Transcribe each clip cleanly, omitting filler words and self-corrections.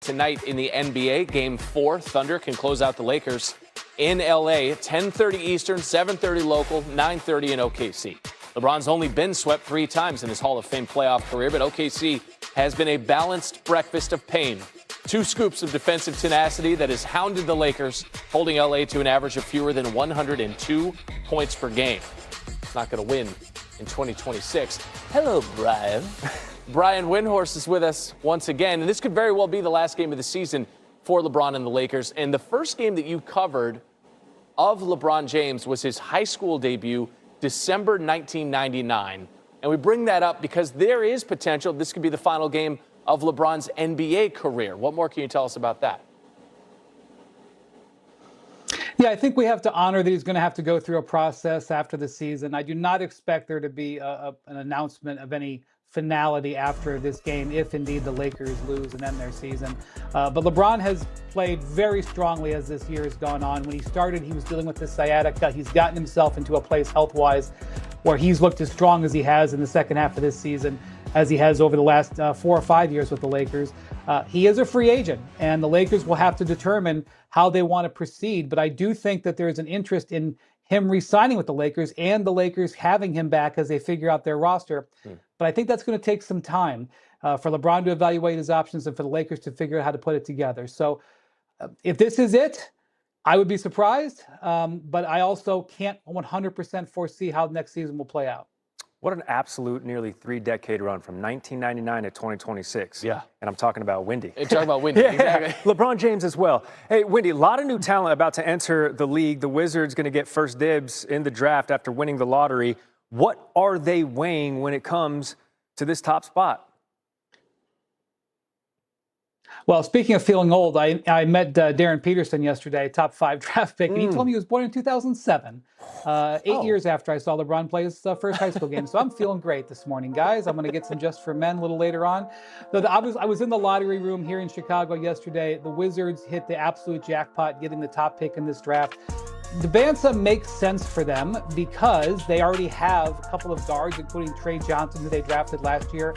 tonight in the NBA. Game 4, Thunder can close out the Lakers in L.A. 10:30 Eastern, 7:30 local, 9:30 in OKC. LeBron's only been swept 3 times in his Hall of Fame playoff career, but OKC has been a balanced breakfast of pain. 2 scoops of defensive tenacity that has hounded the Lakers, holding L.A. to an average of fewer than 102 points per game. It's not going to win in 2026. Hello, Brian. Brian Windhorst is with us once again, and this could very well be the last game of the season for LeBron and the Lakers. And the first game that you covered of LeBron James was his high school debut, December 1999. And we bring that up because there is potential this could be the final game of LeBron's NBA career. What more can you tell us about that? Yeah, I think we have to honor that he's going to have to go through a process after the season. I do not expect there to be an announcement of any finality after this game, if indeed the Lakers lose and end their season. But LeBron has played very strongly as this year has gone on. When he started, he was dealing with this sciatica. He's gotten himself into a place health-wise where he's looked as strong as he has in the second half of this season as he has over the last 4 or 5 years with the Lakers. He is a free agent, and the Lakers will have to determine how they want to proceed. But I do think that there is an interest in him re-signing with the Lakers and the Lakers having him back as they figure out their roster. But I think that's going to take some time for LeBron to evaluate his options and for the Lakers to figure out how to put it together. So if this is it, I would be surprised. But I also can't 100% foresee how the next season will play out. What an absolute nearly 3-decade run from 1999 to 2026. Yeah. And I'm talking about Windy. You're talking about Windy. Yeah, Exactly. LeBron James as well. Hey, Windy, a lot of new talent about to enter the league. The Wizards going to get first dibs in the draft after winning the lottery. What are they weighing when it comes to this top spot? Well, speaking of feeling old, I met Darren Peterson yesterday, top 5 draft pick, and he told me he was born in 2007, 8 years after I saw LeBron play his first high school game. So I'm feeling great this morning, guys. I'm going to get some Just for Men a little later on. I was in the lottery room here in Chicago yesterday. The Wizards hit the absolute jackpot, getting the top pick in this draft. Debanza makes sense for them because they already have a couple of guards, including Trey Johnson, who they drafted last year,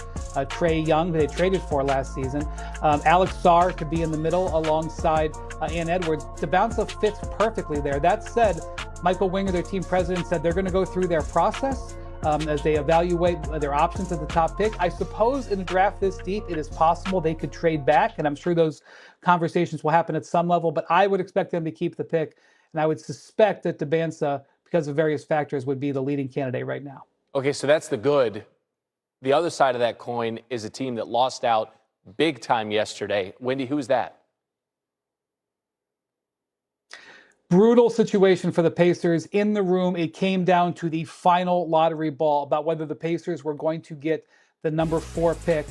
Trey Young, who they traded for last season, Alex Sarr to be in the middle alongside Ann Edwards. Debanza fits perfectly there. That said, Michael Winger, their team president, said they're going to go through their process as they evaluate their options at the top pick. I suppose in a draft this deep, it is possible they could trade back, and I'm sure those conversations will happen at some level, but I would expect them to keep the pick. And I would suspect that Debanza, because of various factors, would be the leading candidate right now. Okay, so that's the good. The other side of that coin is a team that lost out big time yesterday. Wendy, who's that? Brutal situation for the Pacers. In the room, it came down to the final lottery ball about whether the Pacers were going to get the number 4 pick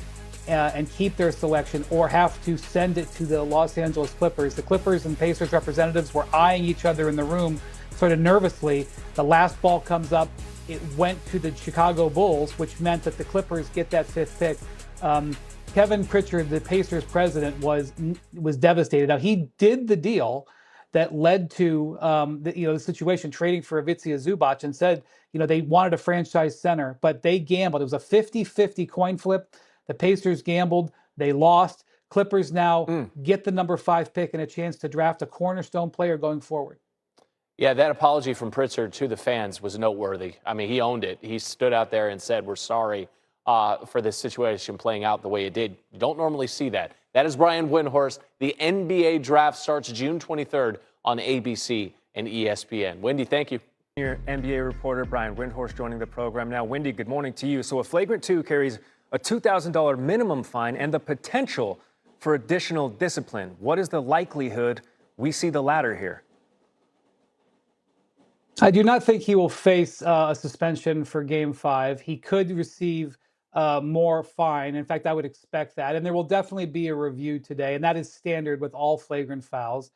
and keep their selection or have to send it to the Los Angeles Clippers. The Clippers and Pacers representatives were eyeing each other in the room sort of nervously. The last ball comes up. It went to the Chicago Bulls, which meant that the Clippers get that 5th pick. Kevin Pritchard, the Pacers president, was devastated. Now, he did the deal that led to the situation, trading for Ivica Zubac, and said they wanted a franchise center, but they gambled. It was a 50-50 coin flip. The Pacers gambled. They lost. Clippers now get the number 5 pick and a chance to draft a cornerstone player going forward. Yeah, that apology from Pritchard to the fans was noteworthy. I mean, he owned it. He stood out there and said, we're sorry for this situation playing out the way it did. You don't normally see that. That is Brian Windhorst. The NBA draft starts June 23rd on ABC and ESPN. Wendy, thank you. Your NBA reporter Brian Windhorst joining the program now. Wendy, good morning to you. So a flagrant 2 carries a $2,000 minimum fine and the potential for additional discipline. What is the likelihood we see the latter here? I do not think he will face a suspension for Game 5. He could receive more fine. In fact, I would expect that. And there will definitely be a review today, and that is standard with all flagrant fouls.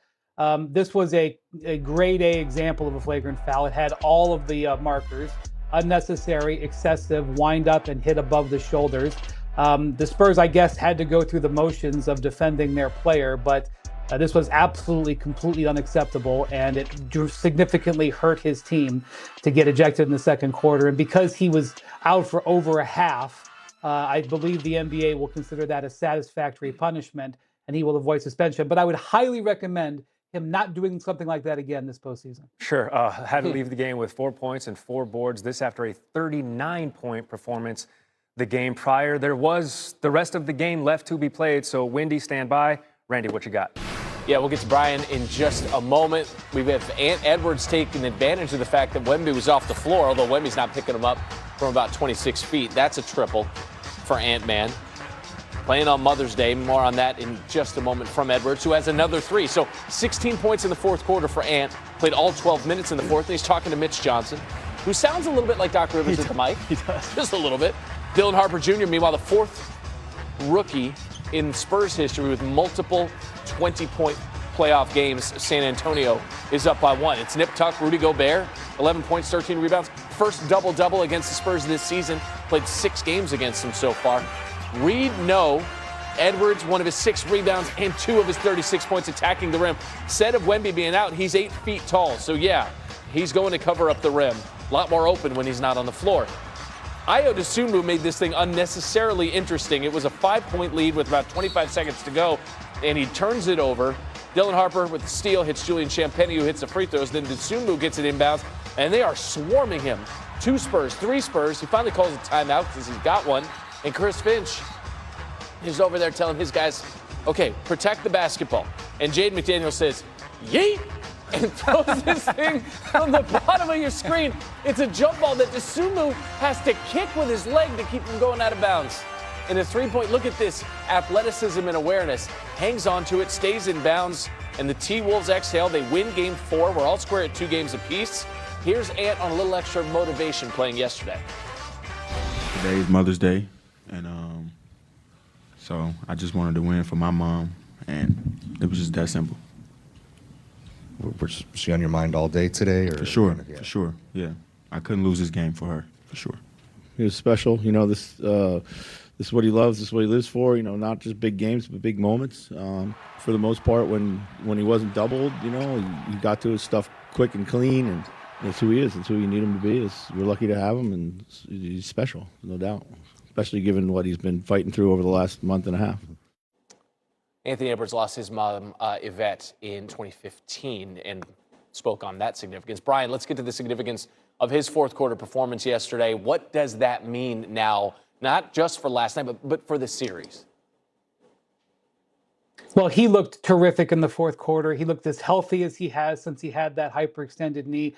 This was a grade A example of a flagrant foul. It had all of the markers. Unnecessary, excessive, wind up and hit above the shoulders. The Spurs, I guess, had to go through the motions of defending their player, but this was absolutely, completely unacceptable, and it significantly hurt his team to get ejected in the second quarter. And because he was out for over a half, I believe the NBA will consider that a satisfactory punishment. and he will avoid suspension. But I would highly recommend him not doing something like that again this postseason. Sure. Had to leave the game with 4 points and 4 boards. This after a 39-point performance the game prior. There was the rest of the game left to be played. So, Windy, stand by. Randy, what you got? Yeah, we'll get to Brian in just a moment. We have Ant Edwards taking advantage of the fact that Wemby was off the floor, although Wemby's not picking him up from about 26 feet. That's a triple for Ant-Man. Playing on Mother's Day. More on that in just a moment from Edwards, who has another 3. So 16 points in the fourth quarter for Ant. Played all 12 minutes in the fourth, and he's talking to Mitch Johnson, who sounds a little bit like Doc Rivers at the mic. He does. Just a little bit. Dylan Harper Jr., meanwhile, the fourth rookie in Spurs history with multiple 20-point playoff games. San Antonio is up by 1. It's Nip Tuck, Rudy Gobert, 11 points, 13 rebounds. First double-double against the Spurs this season. Played 6 games against them so far. Reed, no. Edwards, 1 of his 6 rebounds and 2 of his 36 points attacking the rim. Said of Wemby being out, he's 8 feet tall. So, yeah, he's going to cover up the rim. A lot more open when he's not on the floor. Ayo Dosunmu made this thing unnecessarily interesting. It was a 5-point lead with about 25 seconds to go, and he turns it over. Dylan Harper with the steal hits Julian Champagny, who hits the free throws. Then Dosunmu gets it inbounds, and they are swarming him. 2 Spurs, 3 Spurs. He finally calls a timeout because he's got one. And Chris Finch is over there telling his guys, okay, protect the basketball. And Jaden McDaniel says, yeet, and throws this thing on the bottom of your screen. It's a jump ball that Dosunmu has to kick with his leg to keep him going out of bounds. And a 3-point, look at this athleticism and awareness. Hangs onto it, stays in bounds, and the T-Wolves exhale. They win game 4. We're all square at 2 games apiece. Here's Ant on a little extra motivation playing yesterday. Today's Mother's Day, and so I just wanted to win for my mom, and it was just that simple. Was she on your mind all day today? Or For sure, yeah. I couldn't lose this game for her, for sure. He was special. You know, this is what he loves. This is what he lives for. You know, not just big games, but big moments. For the most part, when he wasn't doubled, you know, he got to his stuff quick and clean, and that's who he is. That's who you need him to be. We're lucky to have him, and he's special, no doubt, especially given what he's been fighting through over the last month and a half. Anthony Edwards lost his mom, Yvette, in 2015 and spoke on that significance. Brian, let's get to the significance of his fourth quarter performance yesterday. What does that mean now, not just for last night, but for the series? Well, he looked terrific in the fourth quarter. He looked as healthy as he has since he had that hyperextended knee.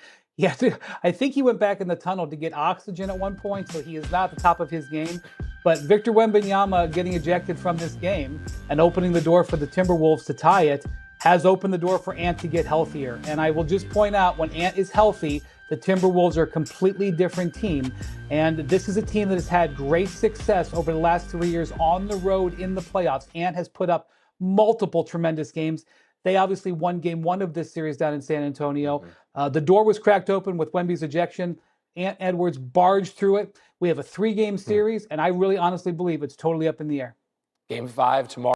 I think he went back in the tunnel to get oxygen at one point, so he is not at the top of his game. But Victor Wembanyama getting ejected from this game and opening the door for the Timberwolves to tie it has opened the door for Ant to get healthier. And I will just point out, when Ant is healthy, the Timberwolves are a completely different team. And this is a team that has had great success over the last 3 years on the road in the playoffs. Ant has put up multiple tremendous games. They obviously won game 1 of this series down in San Antonio. The door was cracked open with Wemby's ejection. Ant Edwards barged through it. We have a 3-game series, and I really honestly believe it's totally up in the air. Game 5 tomorrow.